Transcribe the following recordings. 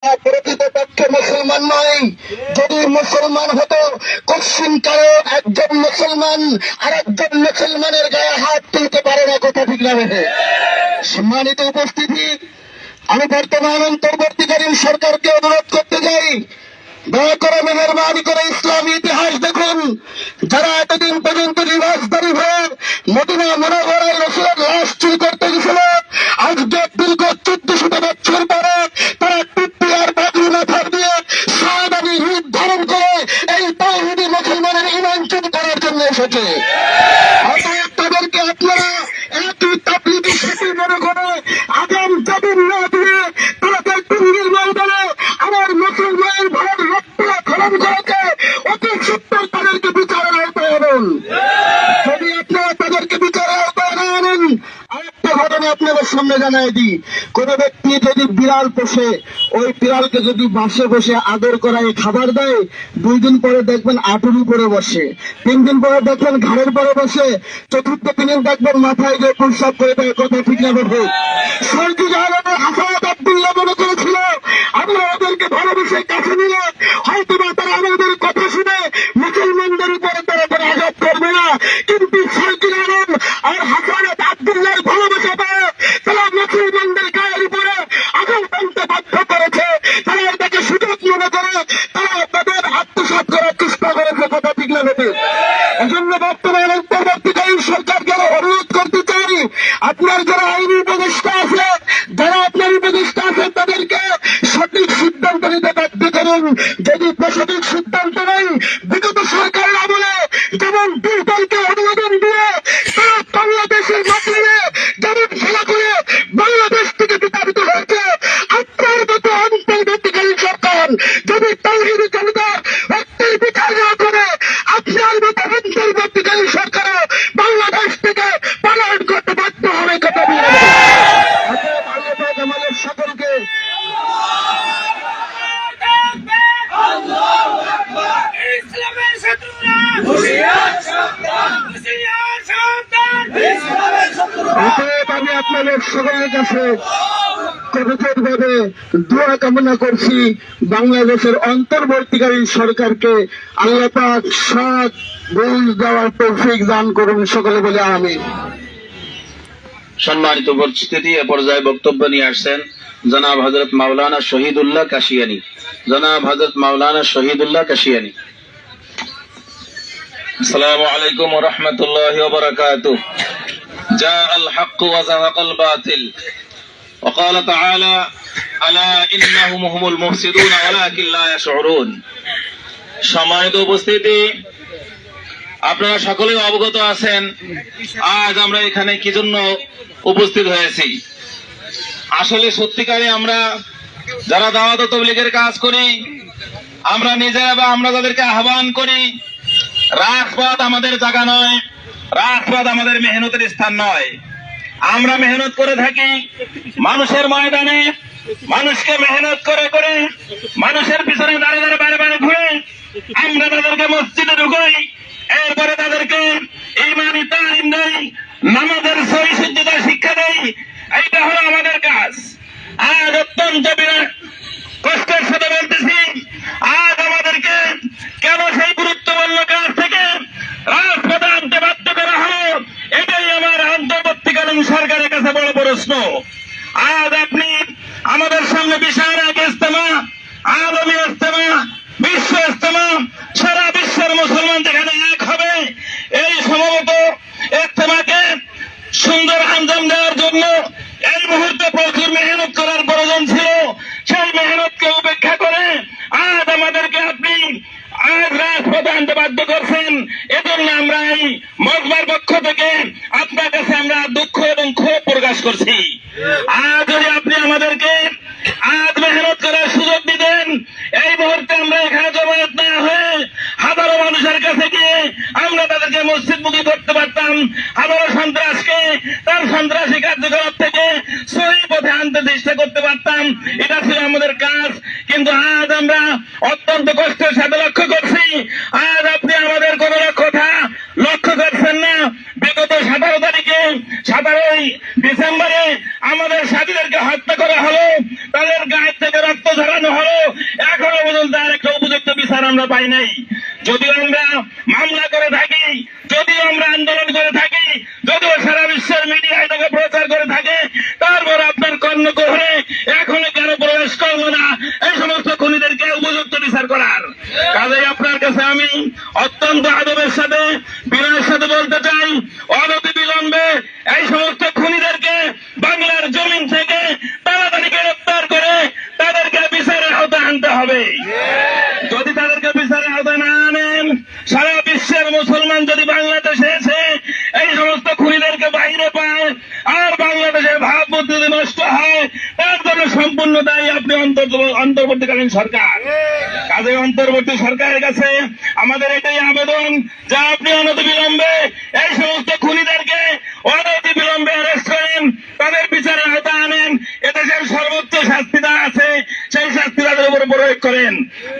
প্রকৃতপক্ষে মুসলমান নয়। যদি মুসলমান হতো কশ্চিনকালে একজন মুসলমান আর একজন মুসলমানের গায়ে হাত তুলতে পারে না। কথা ঠিক না বেঠে? সম্মানিত উপস্থিতি, আমি বর্তমান অন্তর্বর্তীকালীন সরকারকে অনুরোধ করতে চাই, দয়া করে মেহরবানি করে ইসলামী ইতিহাস দেখুন। যারা এতদিন পর্যন্ত রিভার্সধারী হয়ে মদিনা মুনাওয়ারায় রাসূলের লাশ চুরি করতে গেছিল, আজকে দীর্ঘ 1400 বছর পরে তারা টুপি আর পাগড়ি মাথায় দিয়ে সাহাবানী রূপ ধারণ করে এই তাওহীদি মুসলমানের ঈমান চুরি করার জন্য এসেছে। অতএব তাদেরকে আপনারা একই তাবলীগী সাথী মনে করে আগাম জামিন না দিয়ে তাদের টুঙ্গির ময়দানে আমার মুসলমানের ভাইয়ের রক্ত খনন করেছে, অতি সত্তর তাদেরকে বিচারের আওতায় আনুন। যদি আপনারা তাদেরকে বিচারের আওতায় না আনেন, আরেকটা ঘটনা আপনাদের সামনে জানাই দিই। কোন ব্যক্তি যদি বিড়াল পোষে, ওই বিড়ালকে যদি বাসে বসে আদর করায় খাবার দেয়, 2 দিন পরে দেখবেন আঁটুর উপরে বসে, 3 দিন পরে দেখবেন ঘাড়ের পরে বসে, চতুর্থ দিনে দেখবেন মাথায় গিয়ে প্রস্রাব করে দেয়। কথা ঠিক না বেঠে? সরকি জাহানের হাসানাত আব্দুল্লাহ মনে করেছিল আমরা ওদেরকে ভালোবেসে কাছে নিলে হয়তো বা তারা আমাদের কথা শুনে মুসলমানদের উপরে তারা কোনো আঘাত করবে না। কিন্তু সরকি জাহান আর হাসানাত আব্দুল্লাহর ভালোবাসা পায় তারা মুসলমানদের গায়ের উপরে আঘাত আনতে বাধ্য করেছে। তারা এটাকে সুযোগ মনে করে তারা তাদের আত্মসাৎ করার চেষ্টা করেছে। কথা ঠিক না বেঠে? এজন্য বর্তমান অন্তর্বর্তীকালীন সরকারকে অনুরোধ করতে চাই, আপনার যারা আইনি উপদেষ্টা আছে, যারা আপনার উপদেষ্টা আছে, তাদেরকে সঠিক সিদ্ধান্ত নিতে বাধ্য করুন। যদি সঠিক সিদ্ধান্ত নেই, বিগত সরকারের আমলে যেমন দুর্বলকে অনুমোদন দিয়ে তারা বাংলাদেশের মাটিতে যেমন খেলা করে বাংলাদেশ থেকে বিতাড়িত হয়েছে, আপনার মতো অন্তর্বর্তীকালীন সরকার যদি তাওহীদি জনতার রক্তের বিচার না করে, আপনার মতো অন্তর্বর্তীকালীন সরকারও বাংলাদেশ থেকে পলায়ন করতে বাধ্য হবে। কথা বলে আমাদের সকলকে আমি আপনাদের সকলের কাছে কঠোরভাবে দোয়া কামনা করছি। বাংলাদেশের অন্তর্বর্তীকালীন সরকারকে আল্লাহ পাক সৎ বুঝ দেওয়ার তৌফিক দান করুন। সকলে বলে আমিন। সম্মানিত উপস্থিতি, এ পর্যায়ে বক্তব্য নিয়ে আসছেন জনাব হযরত মাওলানা শহীদুল্লাহ কাশিয়ানী। জনাব হযরত মাওলানা শহীদুল্লাহ কাশিয়ানী। আসসালামু আলাইকুম ওয়া রাহমাতুল্লাহি ওয়া বারাকাতুহু। জাআল হাক্কু ওয়া যাহাকাল বাতিল ওয়া ক্বালা তাআলা আলা ইন্নাহুম হুমুল মুফসিদুন ওয়ালাকিন লা ইয়াশউরুন। সম্মানিত উপস্থিতি, আপনারা সকলেই অবগত আছেন আজ আমরা এখানে কি জন্য উপস্থিত হয়েছি। আসলে সত্যিকারে আমরা যারা দাওয়াত ও তাবলীগের কাজ করি, আমরা নিজেরা বা আমরা যাদেরকে আহ্বান করি, রাজপথ আমাদের জায়গা নয়, রাজপথ আমাদের মেহনতের স্থান নয়। আমরা মেহনত করে থাকি মানুষের ময়দানে, মানুষকে মেহনত করে করে মানুষের পিছনে দাঁড়িয়ে দাঁড়িয়ে বারে বারে ঘুরে আমরা তাদেরকে মসজিদে ঢুকাই, এরপরে তাদেরকে ঈমানি তালিম দেই, নামাজের সহি শুদ্ধতা শিক্ষা দেই। এইটা হলো আমাদের কাজ। আজ অত্যন্ত বিরাট কষ্টের সাথে বলতেছি, আজ আমাদেরকে কেন সেই গুরুত্বপূর্ণ কাজ থেকে রাজপথে আনতে বাধ্য করা হলো, এটাই আমার অন্তর্বর্তীকালীন সরকারের কাছে বড় প্রশ্ন। আজ আপনি আমাদের সামনে বিশাল এক ইজতেমা, আলমী ইজতেমা, বিশ্ব ইজতেমা, সারা বিশ্বের মুসলমান যেখানে এক হবে, এই সম্ভবত ইজতেমাকে সুন্দর আঞ্জাম দেওয়ার জন্য এই মুহূর্তে প্রচুর মেহনত করার প্রয়োজন ছিল। সেই মেহনতকে উপেক্ষা করে আজ আমাদেরকে আপনি আজ রাজপথে আনতে বাধ্য করছেন। এজন্য আমরা এই মজমার পক্ষ থেকে আপনার কাছে আমরা দুঃখ এবং ক্ষোভ প্রকাশ করছি। আজ যদি আপনি আমাদেরকে আজ মেহনত করার সুযোগ দিতেন, এই মুহূর্তে আমরা এখানে জমায়েত না হয়ে হাজারো মানুষের কাছে গিয়ে আমরা তাদেরকে মসজিদমুখী করতে পারতাম, হাজারো সন্ত্রাসকে তার সন্ত্রাসী কার্যকলাপ থেকে সহি পথে আনতে চেষ্টা করতে পারতাম। এটা ছিল আমাদের কাজ। কিন্তু আজ আমরা অত্যন্ত কষ্টের সাথে লক্ষ্য করছি, আজ আপনি আমাদের কোন কথা লক্ষ্য করছেন না। বিগত 17 তারিখে 17 ডিসেম্বরে আমাদের সাথীদেরকে হত্যা করা হলো, তাদের গায়ে থেকে রক্ত ঝরানো হলো এখনো পর্যন্ত আর একটা উপযুক্ত বিচার আমরা পাই নাই। যদিও আমরা মামলা করে থাকি, যদিও আমরা আন্দোলন করে থাকি, যদিও সারা বিশ্বের মিডিয়ায় তাকে প্রচার করে থাকে, তারপর আপনার কর্ণকুহরে এখনো কেন প্রবেশ করবো না এই সমস্ত খুনিদেরকে উপযুক্ত বিচার করার? কাজেই আপনার কাছে আমি অত্যন্ত আদবের সাথে বিনয়ের সাথে বলতে চাই, অনতি বিলম্বে এই সমস্ত খুনিদেরকে বাংলার জমিন থেকে তাড়াতাড়ি গ্রেফতার করে তাদেরকে বিচারের আওতায় আনতে হবে। যদি তাদেরকে বিচারের আওতায় না আনেন, সারা বিশ্বের মুসলমান যদি বাংলাদেশে এসে এই সমস্ত খুনিদেরকে বাইরে পায় আর বাংলাদেশের ভাবমূর্তি যদি নষ্ট হয়, তার জন্য সম্পূর্ণ দায়ী আপনি অন্তর্বর্তীকালীন সরকার। কাজে অন্তর্বর্তী সরকারের কাছে আমাদের এটাই আবেদন যে আপনি অনতি বিলম্বে এই সমস্ত খুনিদেরকে অনতি বিলম্বে অ্যারেস্ট করেন, তাদের বিচারের আওতায় আনেন, এদেশের সর্বোচ্চ শাস্তি যা আছে সেই শাস্তি তাদের উপর প্রয়োগ করেন।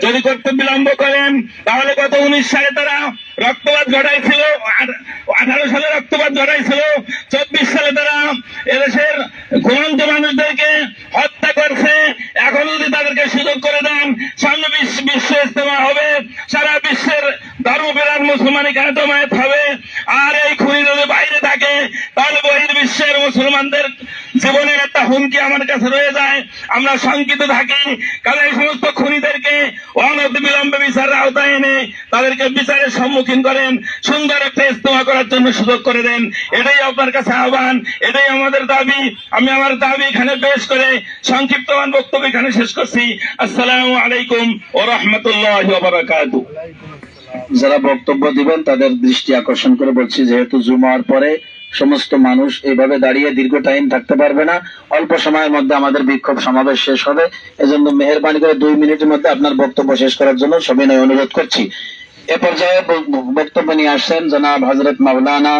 যদি করতে বিলম্ব করেন তাহলে গত 19 সালে তারা রক্তপাত ঘটাইছিল, 18 সালে রক্তপাত ঘটাইছিল, 24 সালে তারা এদেশের ঘুমন্ত মানুষদেরকে হত্যা করছে। এখন যদি তাদেরকে সুযোগ করে দেন, সামনে বিশ্ব ইজতেমা হবে, সারা বিশ্বের ধর্মপ্রাণ মুসলমান এখানে জমায়েত হবে, আর এই খুনি যদি বাইরে থাকে তাহলে বহির্বিশ্বের মুসলমানদের জীবনের একটা হুমকি আমার কাছে রয়ে যায়, আমরা শঙ্কিত থাকি। কারণ এই সমস্ত খুনিদেরকে অনতি বিলম্বে বিচারের আওতায় এনে তাদেরকে বিচারের সম্মুখীন করেন, সুন্দর একটা ইজতেমা করার জন্য সুযোগ করে দেন। এটাই আপনার কাছে আহ্বান, এটাই আমাদের দাবি। আমি আমার দাবি এখানে পেশ করে সংক্ষিপ্তমান বক্তব্য এখানে শেষ করছি। আসসালামু আলাইকুম ওয়া রাহমাতুল্লাহি ওয়া বারাকাতুহু। যারা বক্তব্য দিবেন তাদের দৃষ্টি আকর্ষণ করে বলছি, যেহেতু জুমার পরে সমস্ত মানুষ এইভাবে দাঁড়িয়ে দীর্ঘ টাইম থাকতে পারবে না, অল্প সময়ের মধ্যে আমাদের বিক্ষোভ সমাবেশ শেষ হবে। এজন্য মেহেরবানি করে 2 মিনিটের মধ্যে আপনার বক্তব্য শেষ করার জন্য সবিনয় অনুরোধ করছি। এ পর্যায়ে বক্তব্য নিয়ে আসছেন জনাব হযরত মাওলানা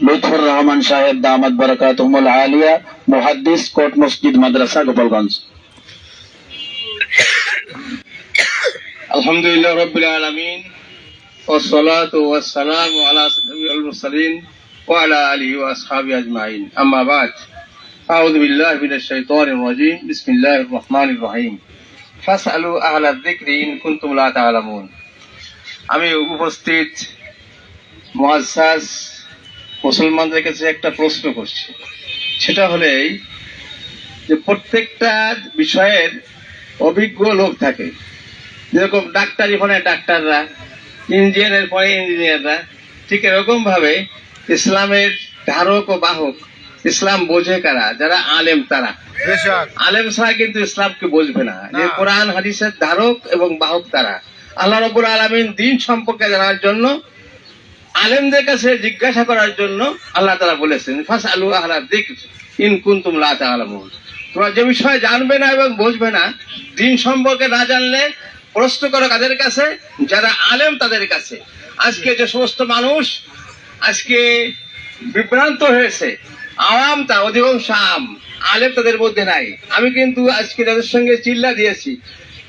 লুৎফুর রহমান সাহেব দামাত বারাকাতুহুল আলিয়া, মুহাদ্দিস, কোট মসজিদ মাদ্রাসা, গোপালগঞ্জ। আলহামদুলিল্লাহ রাব্বিল আলামিন ওয়াসসালাতু ওয়াসসালামু আলা সাইয়্যিদিল মুরসালিন ওয়া আলা আলিহি ওয়া আসহাবিহি আজমাইন। আম্মা বাদ, আউযু বিল্লাহি মিনাশ শাইতানির রাজীম। বিসমিল্লাহির রহমানির রহিম। ফাসআলু আহলায যিকরি ইন কুনতুম লা তা'লামুন। আমি উপস্থিত মুআজ্জাজ মুসলমানদের কাছে একটা প্রশ্ন করছি, সেটা হলো এই যে প্রত্যেকটা বিষয়ের অভিজ্ঞ লোক থাকে। যেরকম ডাক্তারি পড়ে ডাক্তাররা, ইঞ্জিনিয়ারের পরে ইঞ্জিনিয়াররা, ঠিক এরকম ভাবে ইসলামের ধারক ও বাহক, ইসলাম বোঝে কারা? যারা আলেম তারা। আলেম ছাড়া কিন্তু ইসলামকে বুঝবে না। যে কোরআন হাদিসের ধারক এবং বাহক তারা। আল্লাহ রাব্বুল আলামিন দ্বীন সম্পর্কে জানার জন্য আলেমদের কাছে জিজ্ঞাসা করার জন্য আল্লাহ তাআলা বলেছেন, ফাসআলু আহলা যিকর ইন কুনতুম লা তা'লামুন। তোমরা যে বিষয় জানবে না এবং বুঝবে না, দ্বীন সম্পর্কে না জানলে প্রশ্ন করো কাদের কাছে? যারা আলেম তাদের কাছে। আজকে যে সমস্ত মানুষ আজকে বিভ্রান্ত হয়েছে, আওয়াম তা অধিকাংশ আলেম তাদের মধ্যে নাই। আমি কিন্তু আজকে তাদের সঙ্গে চিল্লা দিয়েছি,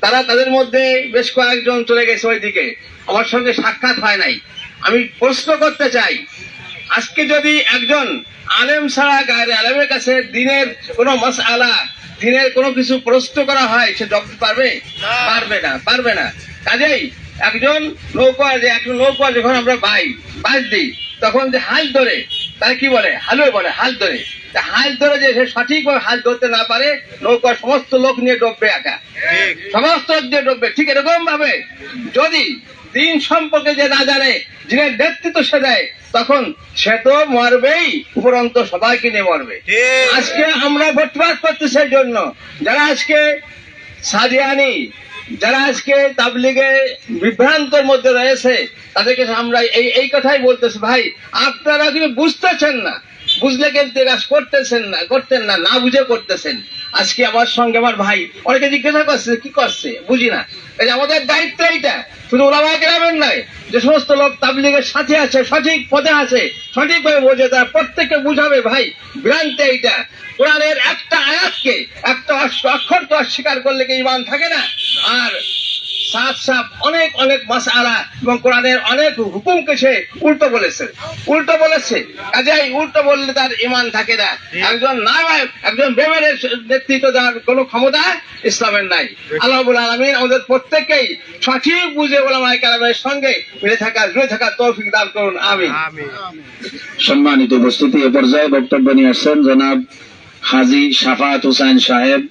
তারা তাদের মধ্যে বেশ কয়েকজন চলে গেছে ওইদিকে, আমার সঙ্গে সাক্ষাৎ হয় নাই। আমি প্রশ্ন করতে চাই, আজকে যদি একজন আলেম ছাড়া গায়রে আলেমের কাছে দিনের কোনো মাসআলা, দিনের কোনো কিছু প্রশ্ন করা হয়, সে জবাব পারবে? পারবে না। কাজেই একজন নৌকা যখন আমরা বাস দিই, তখন যে হাল ধরে, তারা কি বলে? হালুয়ে বলে, হাল ধরে। হাল ধরে যে সে সঠিকভাবে হাল ধরতে না পারে, নৌকা সমস্ত লোক নিয়ে ডুববে, একা সমস্ত লোক দিয়ে ডুববে। ঠিক এরকম ভাবে যদি দিন সম্পর্কে যে না জানে, যিনি নেতৃত্ব সে দেয়, তখন সে তো মরবেই, উপরন্ত সবাইকে নিয়ে মরবে। আজকে আমরা প্রতিবাদ করতেছি সেই জন্য যারা আজকে সাদিয়ানি, যারা আজকে তাবলীগে বিভ্রান্তের মধ্যে রয়েছে, তাদেরকে আমরা এই কথাই বলতেছি, ভাই আপনারা কিন্তু বুঝতেছেন না, বুঝলে কিন্তু কাজ করতেন না বুঝে করতেছেন। আজকে আমার সঙ্গে আমার ভাই অনেকে জিজ্ঞাসা করছে কি করছে, বুঝি না। এই আমাদের দায়িত্ব এইটা, শুধু ওলামায়ে কেরামের নয়, যে সমস্ত লোক তাবলীগের সাথে আছে, সঠিক পথে আছে, সঠিকভাবে বোঝে, তারা প্রত্যেককে বুঝাবে, ভাই ভ্রান্তি এইটা। কোরআনের একটা আয়াতকে, একটা অক্ষরকে অস্বীকার করলে কি ঈমান থাকে না? আর সাফ সাফ অনেক অনেক মাসআলা এবং কোরআনের অনেক হুকুমকে সে উল্টো বলেছে। কাজেই উল্টো বললে তার ঈমান থাকে না। একজন নায়েব, একজন বেমেনের নেতৃত্ব দেওয়ার কোনো ক্ষমতা ইসলামের নাই। আল্লাহ রাব্বুল আলামিন আমাদের প্রত্যেককেই সঠিক বুঝে উলামায়ে কেরামের সঙ্গে মিলে থাকার তৌফিক দান করুন, আমিন। সম্মানিত উপস্থিতি, এ পর্যায়ে বক্তব্য নিয়ে আসছেন জনাব হাজী শাফাত হুসাইন সাহেব,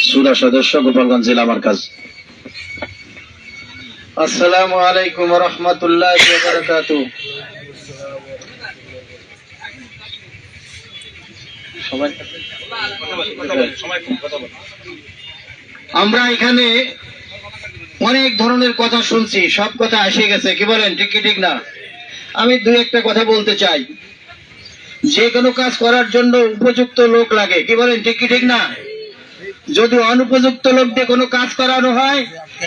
সুরা সদস্য, গোপালগঞ্জ জেলা মারকাজ। আসসালামু আলাইকুম ওয়া রাহমাতুল্লাহি ওয়া বারাকাতুহু। আমরা এখানে অনেক ধরনের কথা শুনছি, সব কথা এসে গেছে, কি বলেন, ঠিক কি ঠিক না? আমি দুই একটা কথা বলতে চাই। যে কোনো কাজ করার জন্য উপযুক্ত লোক লাগে, কি বলেন, ঠিক কি ঠিক না? যদি অনুপযুক্ত লোক দিয়ে কোনো কাজ করানো হয়,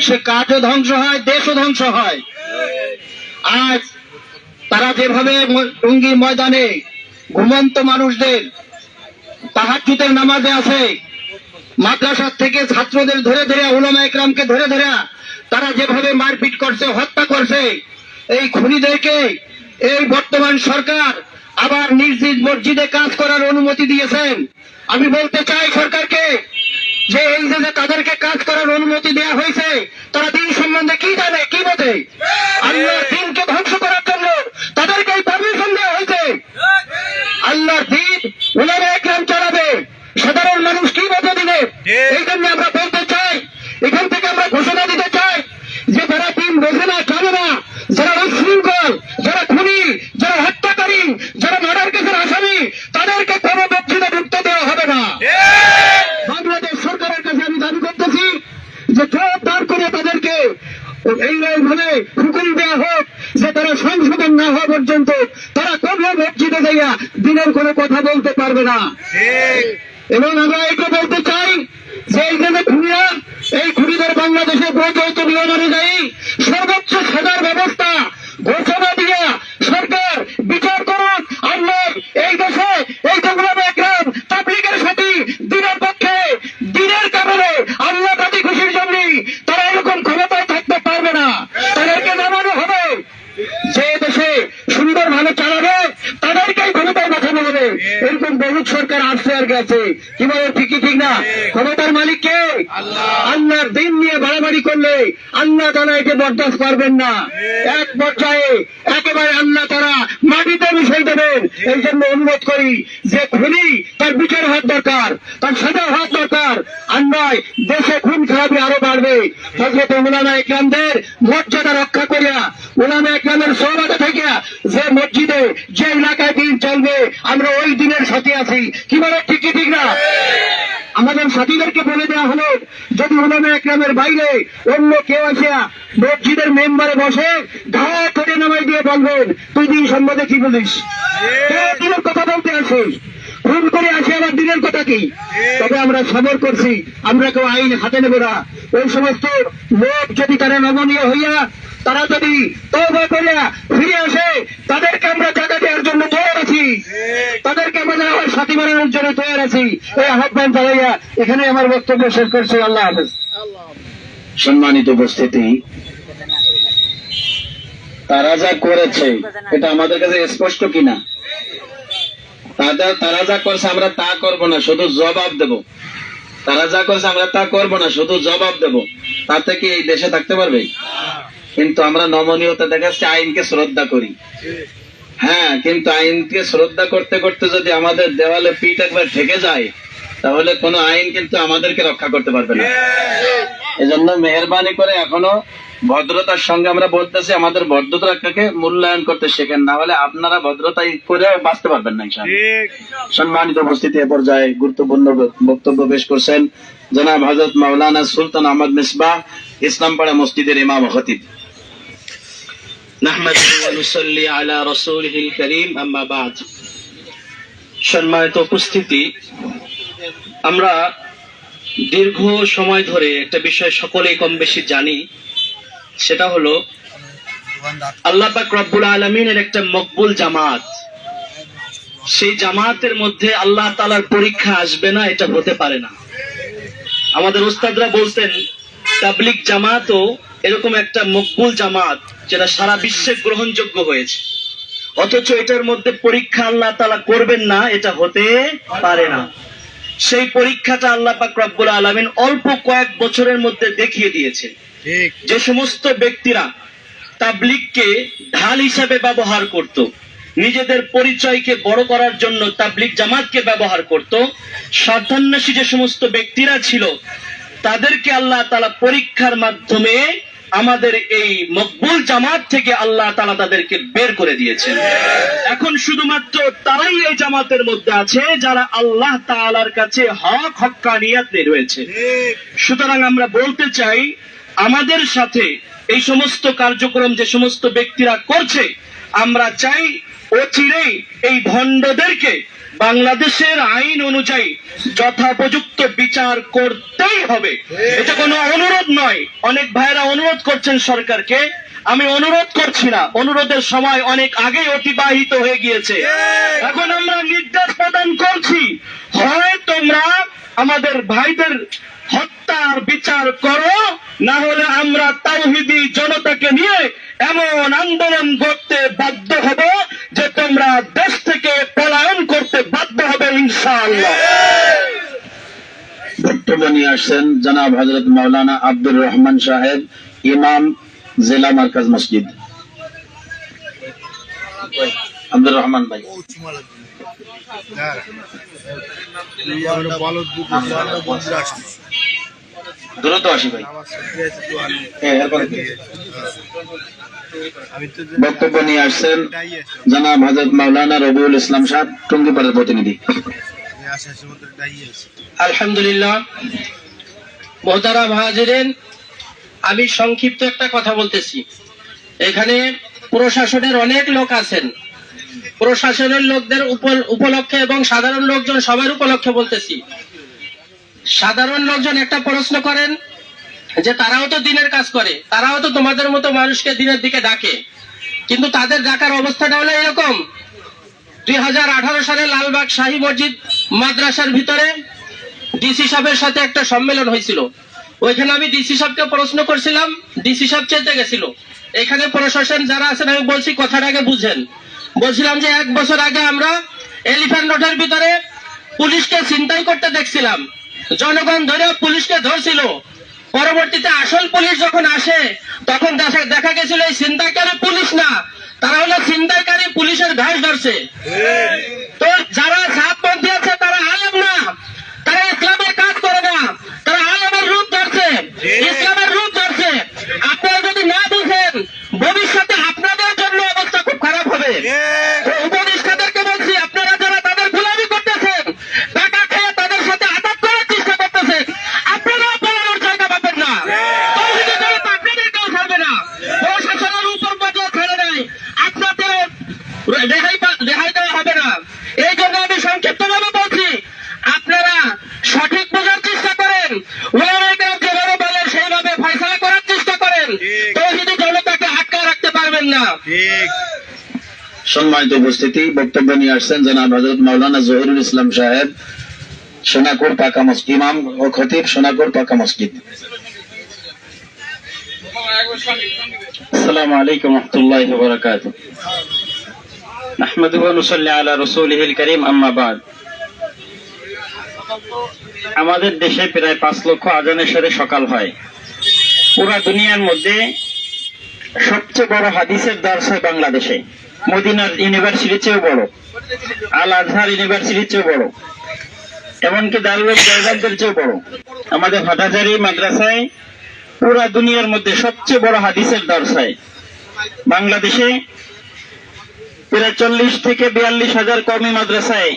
সে কাজও ধ্বংস হয়, দেশও ধ্বংস হয়। আজ তারা যেভাবে টঙ্গী ময়দানে ঘুমন্ত মানুষদের তাহাজ্জুদের নামাজে আছে, মাদ্রাসা থেকে ছাত্রদের ধরে উলামা ইকরামকে ধরে তারা যেভাবে মারপিট করছে, হত্যা করছে, এই খুনিদেরকে এই বর্তমান সরকার আবার নিজ নিজ মসজিদে কাজ করার অনুমতি দিয়েছেন। আমি বলতে চাই সরকারকে যে এই যে তাদেরকে কাজ করার অনুমতি দেওয়া হয়েছে, তারা দিন সম্বন্ধে কি জানে, কি বোঝে? আল্লাহর দিনকে ধ্বংস করার জন্য তাদেরকে এই পারমিশন দেওয়া হয়েছে। আল্লাহর দিন উলামা ইকরাম চালাবে, সাধারণ মানুষ কি বোঝে দিবে? এই জন্য আমরা বলতে চাই, এখান থেকে আমরা ঘোষণা দিতে চাই যে যারা দিন বোঝে না, জানে না, যারা উশৃঙ্খল, যারা খুনি, যারা হত্যাকারী, যারা মার্ডার কেসের আসামি, তাদেরকে কোনো মসজিদে ঢুকতে দেওয়া হবে না। বাংলাদেশ সরকারের কাছে আমি দাবি করতেছি যে জোরদার করে তাদেরকে এইভাবে হুকুম দেওয়া হোক যে তারা সংশোধন না হওয়া পর্যন্ত তারা কোনো মসজিদে যাইয়া দিনের কোনো কথা বলতে পারবে না। এবং আমরা এটা বলতে চাই যে এই যে খুনিরা, এই খুনিদের বাংলাদেশে প্রচলিত নিয়ম অনুযায়ী সর্বোচ্চ সাজার ব্যবস্থা ঘোষণা দিয়া সরকার বিচার করুন। আমরা এই দেশে এই উলামা ইকরাম তাবলীগের সাথে দিনের পক্ষে, দিনের কারণে আল্লাহ তাদের খুশির জন্য তারা এরকম ক্ষমতায় থাকতে পারবে না। তাদেরকে নামানো হবে। যে দেশে সুন্দর ভালো চালাবে তাদেরকেই ক্ষমতায় বসানো হবে। এরকম বহু সরকার আসছে আর গেছে, কি বলে, ঠিকই ঠিক না? ক্ষমতার মালিক কে? আল্লাহর দিন নিয়ে বাড়াবাড়ি করলে আল্লাহ তারা একে বরদাস্ত করবেন না। এক পর্যায়ে একেবারে আল্লাহ তারা মাটিতে মিশাই দেবেন। এই জন্য অনুরোধ করি যে খুনি তার বিচার হওয়ার দরকার, তার সাজা হওয়ার দরকার। অন্যায় দেশে খুন খারাপি আরো বাড়বে। হযরত উলামা ইকরামদের মর্যাদা রক্ষা করিয়া, উলামা ইকরামের সোহবতে থেকে যে মসজিদে, যে এলাকায় দিন চলবে, আমরা ওই দিনের সাথে আছি, কি বলে, ঠিকই ঠিক না? আমাদের সাথীদেরকে বলে দেওয়া হলো যদি উলামা ইকরামের বাইরে অন্য কেউ আসিয়া মসজিদের মেম্বারে বসে ঘা করে নামাই দিয়ে বলবেন তুই দিন সম্বন্ধে কি বলিস, দিনের কথা বলতে আসিস, ফোন করে আসে আবার দিনের কথা কি? তবে আমরা সবর করছি, আমরা কেউ আইন হাতে নেব না। ওই সমস্ত লোক যদি তারা নমনীয় হইয়া, তারা যদি তওবা করিয়া ফিরে আসে, তাদেরকে আমরা জায়গা দেওয়ার জন্য তৈরি আছি, তাদেরকে আমরা আমার সাথী বানানোর জন্য তৈরি আছি। এই আহ্বান জানাইয়া এখানে আমার বক্তব্য শেষ করছি। আল্লাহ হাফেজ। সম্মানিত উপস্থিতি, তারা যা করেছে এটা আমাদের কাছে স্পষ্ট কিনা? তারা যা করছে আমরা তা করব না, শুধু জবাব দেব। তারা যা করছে আমরা তা করব না, শুধু জবাব দেব। তাতে কি এই দেশে থাকতে পারবে? কিন্তু আমরা নমনীয়তা দেখাচ্ছি, আইনকে শ্রদ্ধা করি। হ্যাঁ, কিন্তু আইনকে শ্রদ্ধা করতে করতে যদি আমাদের দেওয়ালে পিঠ একবার ঠেকে যায়, তাহলে কোনো আইন কিন্তু আমাদেরকে রক্ষা করতে পারবে না। এজন্য মেহেরবানি করে এখনো ভদ্রতার সঙ্গে আমরা বলতেছি, আমাদের ভদ্রতাকে মূল্যায়ন করতে শেখেন, না হলে আপনারা ভদ্রতাই করে বাঁচতে পারবেন না ইনশাআল্লাহ। সম্মানিত উপস্থিতি, এ পর্যায়ে গুরুত্বপূর্ণ বক্তব্য পেশ করছেন জনাব হযরত মাওলানা সুলতান আহমদ মিসবাহ, ইসলামপাড়া মসজিদের ইমাম ও খতিব। নাহমাদুহু ওয়া নুসাল্লি আলা রাসূলিহিল কারীম, আম্মা বা'দ। সম্মানিত উপস্থিতি, আমরা দীর্ঘ সময় ধরে একটা বিষয় সকলেই কম বেশি জানি, সেটা হলো আল্লাহ পাক রব্বুল আলামিনের একটা মকবুল জামাত। সেই জামাতের মধ্যে আল্লাহ তাআলার পরীক্ষা আসবে না, এটা হতে পারে না। আমাদের উস্তাদরা বলতেন তাবলীগ জামাতও এরকম একটা মকবুল জামাত যেটা সারা বিশ্বে গ্রহণযোগ্য হয়েছে, অথচ এটার মধ্যে পরীক্ষা আল্লাহ তাআলা করবেন না, এটা হতে পারে না। সেই পরীক্ষাটা আল্লাহ পাক রব্বুল আলামিন অল্প কয়েক বছরের মধ্যে দেখিয়ে দিয়েছে। যে সমস্ত ব্যক্তিরা তাবলীগকে ঢাল হিসেবে ব্যবহার করত, নিজেদের পরিচয়কে বড় করার জন্য তাবলীগ জামাতকে ব্যবহার করত, স্বার্থান্বেষী যে সমস্ত ব্যক্তিরা ছিল, তাদেরকে আল্লাহ তাআলা পরীক্ষার মাধ্যমে আমাদের এই মকবুল জামাত থেকে আল্লাহ তাআলা তাদেরকে বের করে দিয়েছেন। এখন শুধুমাত্র তারাই এই জামাতের মধ্যে আছে যারা আল্লাহ তাআলার কাছে হক হক্কানিয়াত নিয়ে রয়েছে। সুতরাং আমরা বলতে চাই, আমাদের সাথে এই সমস্ত কার্যক্রম যে সমস্ত ব্যক্তিরা করছে, আমরা চাই অচিরেই এই ভণ্ডদেরকে বাংলাদেশের আইন অনুযায়ী যথোপযুক্ত বিচার করতেই হবে। এটা কোনো অনুরোধ নয়। অনেক ভাইরা অনুরোধ করছেন সরকারকে, আমি অনুরোধ করছি না, অনুরোধের সময় অনেক আগেই অতিবাহিত হয়ে গিয়েছে। এখন আমরা নির্দেশ প্রদান করছি, হয় তোমরা আমাদের ভাইদের হত্যার বিচার করো, না হলে আমরা তাওহীদি জনতাকে নিয়ে এমন আন্দোলন করতে বাধ্য হব যে তোমরা দেশ থেকে পলায়ন করতে বাধ্য হবে ইনশাআল্লাহ। বক্তব্য নিয়ে আসছেন জনাব হযরত মাওলানা আব্দুর রহমান সাহেব, ইমাম, জেলা মার্কাজ মসজিদ। আব্দুর রহমান ভাই, দ্রুত আসি ভাই। বক্তব্য নিয়ে আসছেন জনাব হযরত মাওলানা রবিউল ইসলাম সাহেব, টঙ্গীপাড়ার প্রতিনিধি। আলহামদুলিল্লাহ, মোহতারাম হাজিরিন, আমি সংক্ষিপ্ত একটা কথা বলতেছি। এখানে প্রশাসনের অনেক লোক আছেন, প্রশাসনের লোকদের উপলক্ষে এবং সাধারণ লোকজন সবার উপলক্ষে বলতেছি। সাধারণ লোকজন একটা প্রশ্ন করেন যে তারাও তো দিনের কাজ করে, তারাও তো তোমাদের মতো মানুষকে দিনের দিকে ডাকে, কিন্তু তাদের ডাকার অবস্থাটা হলো এরকম। 2018 সালে লালবাগ শাহী মসজিদ মাদ্রাসার ভিতরে ডিসি সাহেবের সাথে একটা সম্মেলন হয়েছিল। ওইখানে আমি ডিসি সাহেবকে প্রশ্ন করছিলাম, ডিসি সাহেব চেতে গেছিল। এখানে প্রশাসন যারা আছেন, আমি বলছি কথাটা আগে বুঝেন। বলছিলাম যে 1 বছর আগে আমরা এলিফ্যান্ট রোডের ভিতরে পুলিশকে ছিনতাই করতে দেখছিলাম, জনগণ ধরে পুলিশকে ধরছিল। পরবর্তীতে আসল পুলিশ যখন আসে, তখন দেখা গেছিল এই ছিনতাইকারী পুলিশ না, তারা হলো ছিনতাইকারী পুলিশের ঘাস ধরছে। তো যারা সাতপন্থী আছে তারা আলেম না, তারা ইসলামের কাজ করে না, তারা আলেমের রূপ ধরছে, ইসলামের রূপ ধরছে। আপনারা যদি না বুঝেন, ভবিষ্যতে আপনাদের জন্য অবস্থা খুব খারাপ হবে। উপদেষ্টাদেরকে বলছি, আপনারা যারা তাদের গোলামি করতেছেন, টাকা খেয়ে তাদের সাথে আঘাত করার চেষ্টা করতেছেন, আপনারা বলার জায়গা পাবেন না। তৌহিদি জনতা আপনাদেরকেও ছাড়বে না, প্রশাসনের উপর পর্যায়ে ছেড়ে দেয়, আপনাদের রেহাই দেওয়া হবে না। এই জন্য আমি সংক্ষিপ্তভাবে বলছি, আপনারা সঠিক বোঝার চেষ্টা করেন, ওলামায়ে কেরাম যেভাবে বলেন সেইভাবে ফয়সালা করার চেষ্টা করেন। তৌহিদি জনতাকে আটকা রাখতে পারবেন না। সম্মানিত উপস্থিতি, বক্তব্য নিয়ে আসছেন জনাব হযরত মাওলানা জহিরুল ইসলাম সাহেব, সোনাকুর পাকা মসজিদ, ইমাম ও খতিব, সোনাকুর পাকা মসজিদ। আসসালামু আলাইকুম ওয়া রাহমাতুল্লাহি ওয়া বারাকাতুহু। নাহমাদুহু ওয়া নুসাল্লি আলা রাসূলিহিল কারীম, আম্মা বাদ। আমাদের দেশে প্রায় 5 লক্ষ আজানের সাথে সকাল হয়। পুরা দুনিয়ার মধ্যে সবচেয়ে বড় হাদিসের দর্শ হয় বাংলাদেশে। মদিনার ইউনিভার্সিটির চেয়েও বড়, আল আজহার ইউনিভার্সিটির চেয়েও বড়, এমনকি দারুল দেওবন্দের চেয়েও বড়। আমাদের হাটাজারি মাদ্রাসায় পুরা দুনিয়ার মধ্যে সবচেয়ে বড় হাদিসের দর্শ হয়। বাংলাদেশে প্রায় 40 থেকে 42 হাজার কওমি মাদ্রাসায়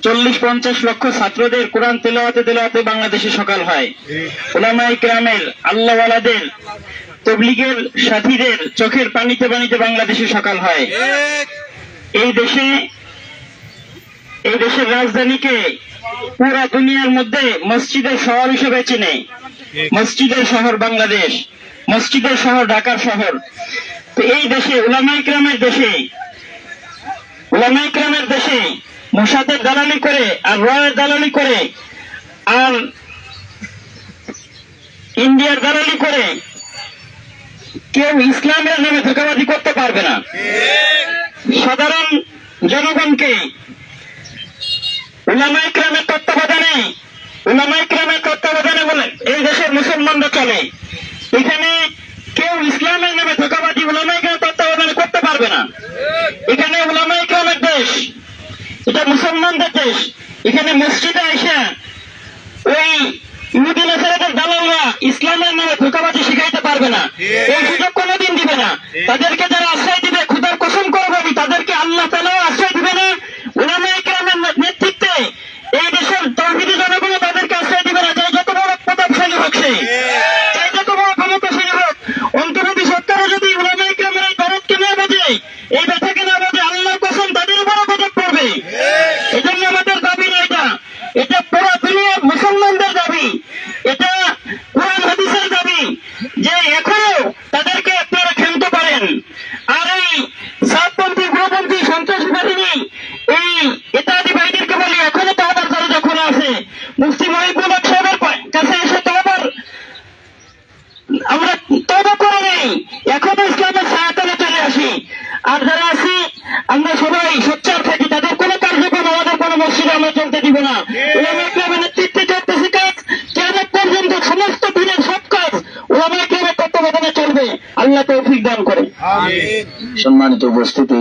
40-50 লক্ষ ছাত্রদের কোরআন তেলাওয়াতে বাংলাদেশে সকাল হয়। উলামায়ে কেরামের, আল্লাহওয়ালাদের, তাবলীগের সাথীদের চোখের পানিতে পানিতে বাংলাদেশে সকাল হয়। এই দেশের রাজধানীকে পুরা দুনিয়ার মধ্যে মসজিদের শহর হিসেবে চেনে। মসজিদের শহর বাংলাদেশ, মসজিদের শহর ঢাকার শহর। তো এই দেশে উলামায়ে কেরামের দেশে মোসাদের দালালি করে আর রয়ের দালালি করে আর ইন্ডিয়ার দালালি করে কেউ ইসলামের নামে ধোঁকাবাজি করতে পারবে না। সাধারণ জনগণকে উলামা ইকরামের তত্ত্বাবধানে বলে এই দেশের মুসলমানরা চলে। এখানে কেউ ইসলামের নামে ধোঁকাবাজি উলামা ইকরামের তত্ত্বাবধানে করতে পারবে না। এখানে উলামা ইকরামের দেশ, এটা মুসলমানদের দেশ। এখানে মসজিদে এসে ওই ইহুদি নাসারাদের দালালরা ইসলামের নামে ধোঁকাবাজি শিখাইতে পারবে না, এই সুযোগ কোনোদিন দিবে না। তাদেরকে যারা আশ্রয় দিবে, খুদার কসম করবো আমি, তাদেরকে আল্লাহ তাআলাও আশ্রয় দিবে না। উলামা ইকরামের নেতৃত্বে এই দেশের তৌহিদি জনগণ তাদেরকে আশ্রয় দিবে না। যাই যত বড় প্রতাপশালী হোক, যাই যত বড় ক্ষমতাশালী হোক, অন্তর্বর্তী সরকারও যদি উলামা ইকরামের এই দরদকে না বোঝে, এই ব্যথাকে না বোঝে, আল্লাহর কসম তাদের উপরও গজব পড়বে। এই জন্য আমাদের দাবি না, এটা পুরো দুনিয়ার মুসলমানদের দাবি, এটা কোরআন হাদিসের দাবি যে এখনো তাদেরকে আপনারা ক্ষান্ত পারেন। আর এই সাতপন্থী গ্রহপন্থী সন্ত্রাসী বাহিনী এই ইত্যাদি ভাইদেরকে বলি এখনো তওবার দরজা খোলা আছে। মুফতি মহিবুল হক সাহেবের কাছে এসে আমরা তওবা করে নেই, এখনো ইসলামের ছায়াতলে চলে আসি। আর যারা আছি আমরা সবাই সোচ্চার থাকি, তাদের কোনো কার্যক্রম আমাদের কোনো মসজিদে আমরা চলতে দিব না। উলামা ইকরামের নেতৃত্বে চলতেছে কাজ, কিয়ামত পর্যন্ত সমস্ত দিনের সব কাজ উলামা ইকরামের তত্ত্বাবধানে চলবে। আল্লাহ তৌফিক দান করে। সম্মানিত উপস্থিতি,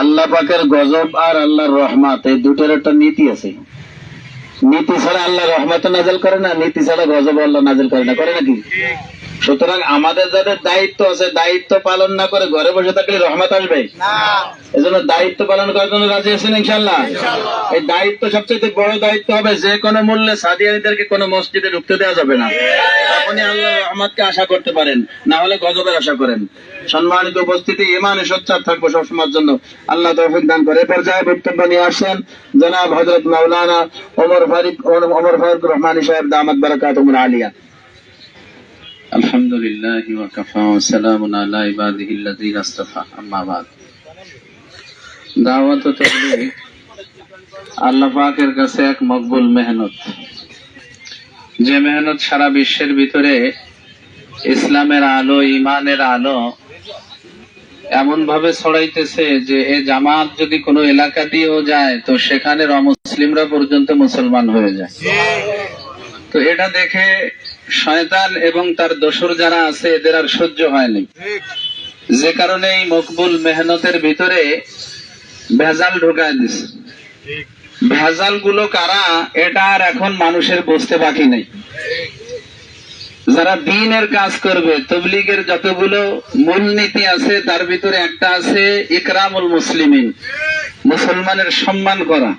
আল্লাহ পাকের গজব আর আল্লাহর রহমত এই দুটোর একটা নীতি আছে। নীতি ছাড়া আল্লাহ রহমত নাজিল করে না, নীতি ছাড়া গজব আল্লাহ নাজিল করে না, করে নাকি? সুতরাং আমাদের যাদের দায়িত্ব আছে, দায়িত্ব পালন না করে ঘরে বসে থাকলে রহমত আসবে না। এজন্য দায়িত্ব পালন করার জন্য রাজি আছেন ইনশাআল্লাহ? এই দায়িত্ব সবচেয়ে বড় দায়িত্ব হবে, যে কোনো মূল্যে সাদিয়ানীদেরকে কোনো মসজিদে ঢুকতে দেওয়া যাবে না। আপনি আল্লাহর রহমতকে আশা করতে পারেন, না হলে গজবের আশা করেন। সম্মানিত উপস্থিতি, ইমানে সোচ্চার থাকবো সবসময়ের জন্য, আল্লাহ তৌফিক দান করে। এরপর যায় বক্তব্য নিয়ে আসছেন জনাব হযরত মাওলানা ওমর ফারুক রহমানী সাহেব, দামাত বারাকাতুহুল আলিয়া। আলহামদুলিল্লাহি ওয়া কাফা ওয়া সালামুন আলা ইবাদিহিল্লাযিনা ইসতাফা, আম্মা বাদ। দাওয়াত ও তাবলীগ আল্লাহ পাকের কাছে এক মকবুল মেহনত, যে মেহনত সারা বিশ্বের ভিতরে ইসলামের আলো, ইমানের আলো এমন ভাবে ছড়াইতেছে যে এই জামাত যদি কোনো এলাকা দিয়েও যায় তো সেখানে অমুসলিমরা পর্যন্ত মুসলমান হয়ে যায়। তো এটা দেখে শয়তান এবং তার দোসর যারা আছে এদের আর সহ্য হয়নি, যে কারণে এই মকবুল মেহনতের ভিতরে ভেজাল ঢুকায় দিছে। ভেজাল গুলো কারা, এটা আর এখন মানুষের বুঝতে বাকি নেই। যারা দ্বীনের কাজ করবে, তাবলীগের যতগুলো মূলনীতি আছে তার ভিতরে একটা আছে ইকরামুল মুসলিমিন, মুসলমানের সম্মান করা,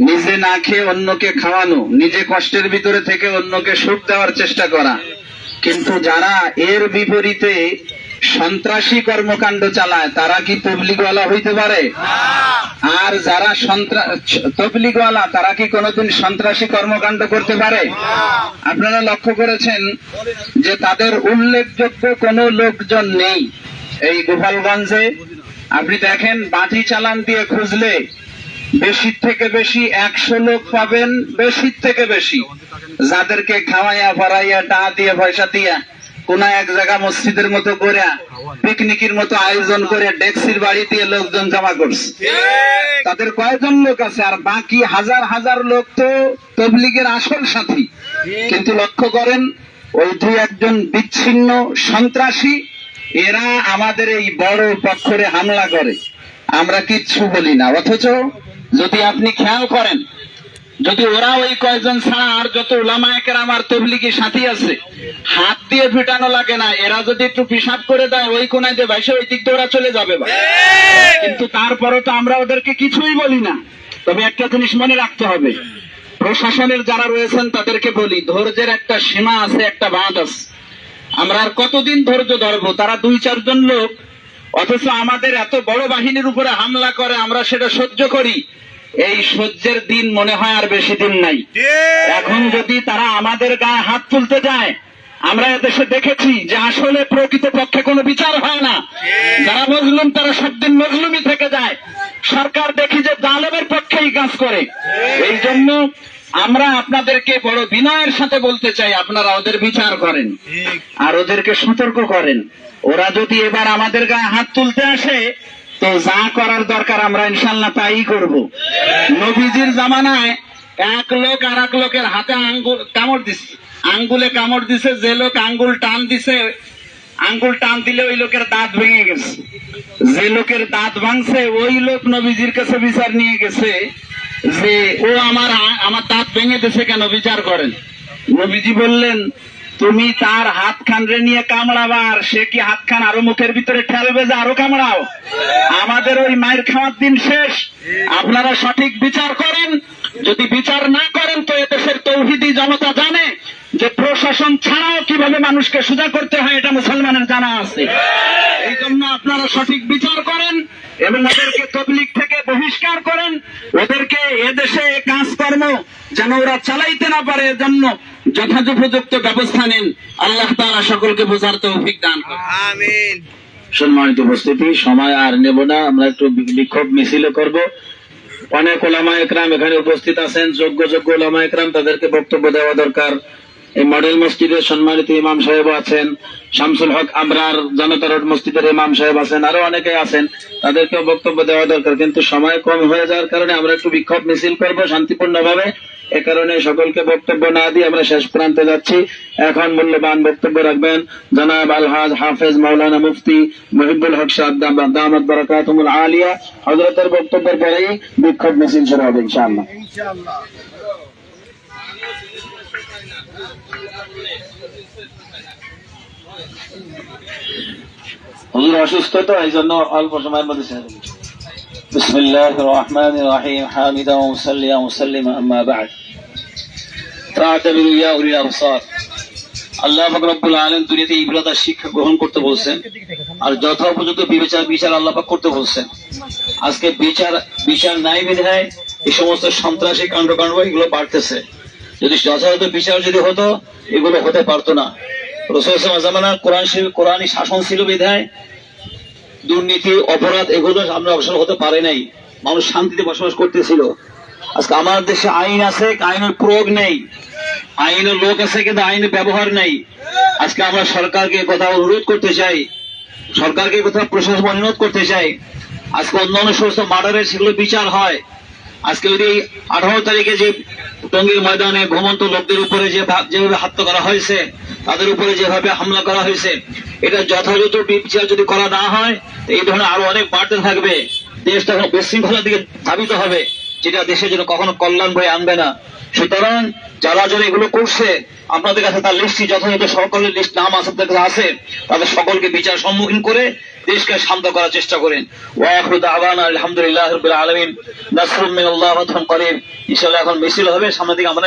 নিজে না খেয়ে অন্যকে খাওয়ানো, নিজে কষ্টের ভিতরে থেকে অন্যকে সুখ দেওয়ার চেষ্টা করা। কিন্তু যারা এর বিপরীতে সন্ত্রাসী কর্মকাণ্ড চালায় তারা কি তাবলীগওয়ালা হইতে পারে? আর যারা তাবলীগওয়ালা তারা কি কোনোদিন সন্ত্রাসী কর্মকাণ্ড করতে পারে? আপনারা লক্ষ্য করেছেন যে তাদের উল্লেখযোগ্য কোনো লোকজন নেই এই গোপালগঞ্জে। আপনি দেখেন বাতি চালান দিয়ে খুঁজলে বেশির থেকে বেশি 100 লোক পাবেন, বেশির থেকে বেশি, যাদেরকে খাওয়াইয়া ভরাইয়া টাকা দিয়ে পয়সা দিয়া কোন এক জায়গা মসজিদের মতো করে পিকনিকের মতো আয়োজন করে ডেক্সির বাড়ি দিয়ে লোকজন জমা করছে। তাদের কয়েকজন লোক আছে, আর বাকি হাজার হাজার লোক তো তাবলীগের আসল সাথী। কিন্তু লক্ষ্য করেন ওই 2-1 বিচ্ছিন্ন সন্ত্রাসী, এরা আমাদের এই বড় পক্ষরে হামলা করে, আমরা কিচ্ছু বলি না। অথচ যদি আপনি খেয়াল করেন, যদি ওরা ওই কয়েকজন ছাড়া আর যত উলামায়ে কেরাম আর তাবলীগী সাথী আছে হাত দিয়ে ফিটানো লাগে না, এরা যদি একটু পিশাব করে দেয় ওই কোনায় দিয়ে ভাইসে ওই দিক দিয়ে ওরা চলে যাবে। কিন্তু তারপরও তো আমরা ওদেরকে কিছুই বলি না। তবে একটা জিনিস মনে রাখতে হবে, প্রশাসনের যারা রয়েছেন তাদেরকে বলি, ধৈর্যের একটা সীমা আছে, একটা বাঁধ আছে। আমরা আর কতদিন ধৈর্য ধরবো? তারা 2-4 জন লোক, অথচ আমাদের এত বড় বাহিনীর উপরে হামলা করে, আমরা সেটা সহ্য করি। এই সহ্যের দিন মনে হয় আর বেশি দিন নাই। এখন যদি তারা আমাদের গায়ে হাত তুলতে যায়, আমরা এদেশে দেখেছি যে আসলে প্রকৃতপক্ষে কোনো বিচার হয় না। যারা মজলুম তারা সবদিন মজলুমই থেকে যায়। সরকার দেখি যে জালেমের পক্ষেই কাজ করে। এই জন্য আমরা আপনাদেরকে বড় বিনয়ের সাথে বলতে চাই, আপনারা ওদের বিচার করেন আর ওদেরকে সতর্ক করেন। ওরা যদি এবার আমাদের গায়ে হাত তুলতে আসে তো যা করার দরকার আমরা ইনশাল্লাহ তাই করব। নবীজির জামানায় এক লোক আর এক লোকের হাতে আঙ্গুলে কামড় দিছে, যে লোক আঙ্গুল টান দিছে, আঙ্গুল টান দিলে ওই লোকের দাঁত ভেঙে গেছে। যে লোকের দাঁত ভাঙছে ওই লোক নবীজির কাছে বিচার নিয়ে গেছে যে ও আমার দাঁত ভেঙে দিছে, কেন বিচার করেন। নবীজি বললেন, তুমি তার হাত খান রে নিয়ে কামড়াবা, আর সে কি হাত খান আরো মুখের ভিতরে ঠেলবে যে আরো কামড়াও? আমাদের ওই মায়ের খাওয়ার দিন শেষ। আপনারা সঠিক বিচার করেন। যদি বিচার না করেন তো এদেশের তৌহিদি জনতা জানে যে প্রশাসন ছাড়াও কিভাবে মানুষকে সোজা করতে হয়, এটা মুসলমানের জানা আছে। এই জন্য আপনারা সঠিক বিচার করেন এবং ওদেরকে তবলিগ থেকে বহিষ্কার করেন। ওদেরকে এদেশে কাজকর্ম যেন ওরা চালাইতে না পারে, এর জন্য যথাযথোপযুক্ত ব্যবস্থা নিন। আল্লাহ তাআলা সকলকে বোঝার তৌফিক দান করুন। আমিন। সম্মানিত উপস্থিতি, সময় আর নেব না, আমরা একটু বিক্ষোভ মিছিল করব। অনেক ওলামা একরাম এখানে উপস্থিত আছেন, যোগ্য ওলামা একরাম, তাদেরকে বক্তব্য দেওয়া দরকার। এই মডেল মসজিদের সম্মানিত ইমাম সাহেব আছেন, শামসুল হক আমরার জনতা রোড মসজিদের ইমাম সাহেব আছেন, আরো অনেকে আছেন, তাদেরকেও বক্তব্য দেওয়া দরকার। কিন্তু সময় কম হয়ে যাওয়ার কারণে আমরা একটু বিক্ষোভ মিছিল করব শান্তিপূর্ণভাবে। এ কারণে সকলকে বক্তব্য না দিয়ে আমরা শেষ প্রান্তে যাচ্ছি। এখন মূল্যবান বক্তব্য রাখবেন জনাব আলহাজ হাফেজ মাওলানা মুফতি মহিবুল হক সাহেব দামাত বারাকাতুহুল আলিয়া। হযরতের বক্তব্যের পরেই বিক্ষোভ মিছিল শুরু হবে ইনশাআল্লাহ। হুজুর অসুস্থ তো, এই জন্য অল্প সময়ের মধ্যে ছেড়ে দেব। বিসমিল্লাহির রহমানির রহিম, হামিদান ওয়া মুসাল্লিয়ান ওয়া মুসাল্লিমান, আম্মা বা'দ। ফা'তাবিরু ইয়া উলিল আবসার। আল্লাহ পাক রব্বুল আলামিন দুনিয়াতে ইবাদত শিক্ষা গ্রহণ করতে বলছেন, আর যথোপযুক্ত বিচার আল্লাহ পাক করতে বলছেন। আজকে বিচার নাই বিধায় এই সমস্ত সন্ত্রাসী কাণ্ড এগুলো বাড়তেছে। যদি যথাযথ বিচার যদি হতো এগুলো হতে পারতো না। রাসূল সাল্লাল্লাহু আলাইহি ওয়াসাল্লামের জামানায় কোরআনী শাসন ছিল বিধায় দুর্নীতি অপরাধ এগুলো আমরা অবসর হতে পারে নাই, মানুষ শান্তিতে বসবাস করতেছিল। আজকে আমার দেশে আইন আছে, আইনের প্রয়োগ নেই, আইনের লোক আছে কিন্তু আইনের ব্যবহার নেই। আজকে আমরা সরকারকে কথা অনুরোধ করতে চাই, সরকারকে কথা প্রশাসন অনুরোধ করতে চাই, আজকে অন্যান্য সমস্ত মার্ডারের সেগুলো বিচার হয়। আজকে যদি 18 তারিখে যে টঙ্গীর ময়দানে ঘুমন্ত লোকদের উপরে যেভাবে হত্যা করা হয়েছে, তাদের উপরে যেভাবে হামলা করা হয়েছে, এটা যথাযথ বিচার যদি করা না হয় এই ধরনের আরো অনেক বাড়তে থাকবে। দেশ তখন বিশৃঙ্খলার দিকে ধাবিত হবে, যেটা দেশের জন্য কখনো কল্যাণ বয়ে আনবে না। সুতরাং যারা এগুলো করছে আপনাদের কাছে তার লিস্টটি যথাযথ সকলের লিস্ট নাম আপনাদের কাছে আছে, তাদের সকলকে বিচার সম্মুখীন করে দেশকে শান্ত করার চেষ্টা করেন। ওয়া আখিরু দাওয়ানা আলহামদুলিল্লাহি রাব্বিল আলামিন। নাসরুম মিনাল্লাহি ওয়া ফাতহুন করিব। ইনশাআল্লাহ এখন মিছিল হবে, সামনের দিকে আমরা